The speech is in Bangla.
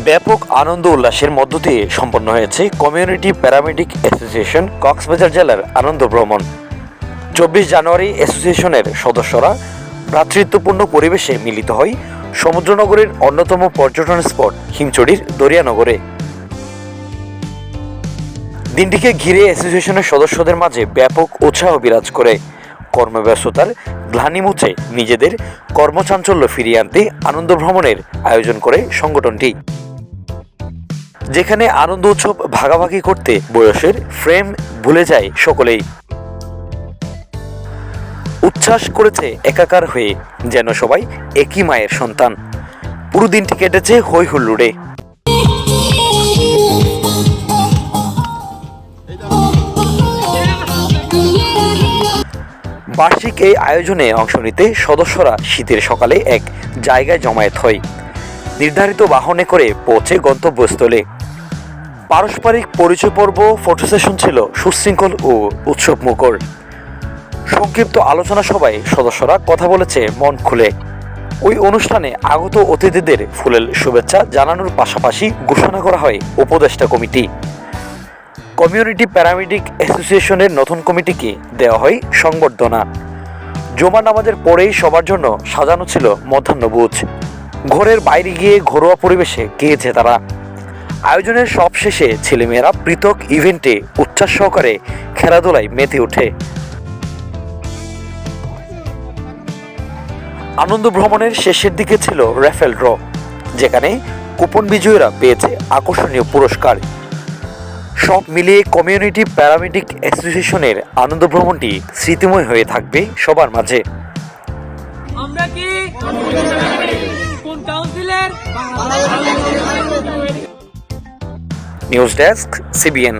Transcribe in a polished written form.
ব্যাপক আনন্দ উল্লাসের মধ্য দিয়ে সম্পন্ন হয়েছে কমিউনিটি প্যারামেডিক অ্যাসোসিয়েশন কক্সবাজার জেলার আনন্দ ভ্রমণ। 24 জানুয়ারি অ্যাসোসিয়েশনের সদস্যরা ভ্রাতৃত্বপূর্ণ পরিবেশে মিলিত হয় সমুদ্রনগরের অন্যতম পর্যটন স্পট হিমচড়ির দরিয়ানগরে। দিনটিকে ঘিরে অ্যাসোসিয়েশনের সদস্যদের মাঝে ব্যাপক উৎসাহ বিরাজ করে। কর্মব্যস্ততার গ্লানি মুছে নিজেদের কর্মচাঞ্চল্য ফিরিয়ে আনতে আনন্দ ভ্রমণের আয়োজন করে সংগঠনটি, যেখানে আনন্দ উৎসব ভাগাভাগি করতে বয়সের ফ্রেম ভুলে যায় সকলেই। উচ্ছ্বাস করেছে একাকার হয়ে, যেন সবাই একই মায়ের সন্তান। পুরো দিনটি কেটেছে হই হুল্লোড়ে। বার্ষিক এই আয়োজনে অংশ নিতে সদস্যরা শীতের সকালে এক জায়গায় জমায়েত হয়। নির্ধারিত বাহনে করে পৌঁছে গন্তব্যস্থলে। পারস্পরিক পরিচয় পর্ব, ফটো সেশন ছিল সুশৃঙ্খল ও উৎসবমুখর। সংক্ষিপ্ত আলোচনা সভায় সদস্যরা কথা বলেছে মন খুলে। ওই অনুষ্ঠানে আগত অতিথিদের ফুলেল শুভেচ্ছা জানানোর পাশাপাশি ঘোষণা করা হয় উপদেষ্টা কমিটি। কমিউনিটি প্যারামেডিক অ্যাসোসিয়েশনের নতুন কমিটিকে দেওয়া হয় সংবর্ধনা। জুমার নামাজের পরেই সবার জন্য সাজানো ছিল মধ্যাহ্নভোজ। ঘরের বাইরে গিয়ে ঘরোয়া পরিবেশে গিয়েছে তারা। আয়োজনের সব শেষে ছেলেমেয়েরা পৃথক ইভেন্টে উচ্ছ্বাস সহকারে খেলাধুলায় মেতে ওঠে। আনন্দ ভ্রমণের শেষের দিকে ছিল র্যাফেল ড্র, যেখানে কুপন বিজয়ীরা পেয়েছে আকর্ষণীয় পুরস্কার। সব মিলিয়ে কমিউনিটি প্যারামেডিক অ্যাসোসিয়েশনের আনন্দ ভ্রমণটি স্মৃতিময় হয়ে থাকবে সবার মাঝে। News desk, CBN।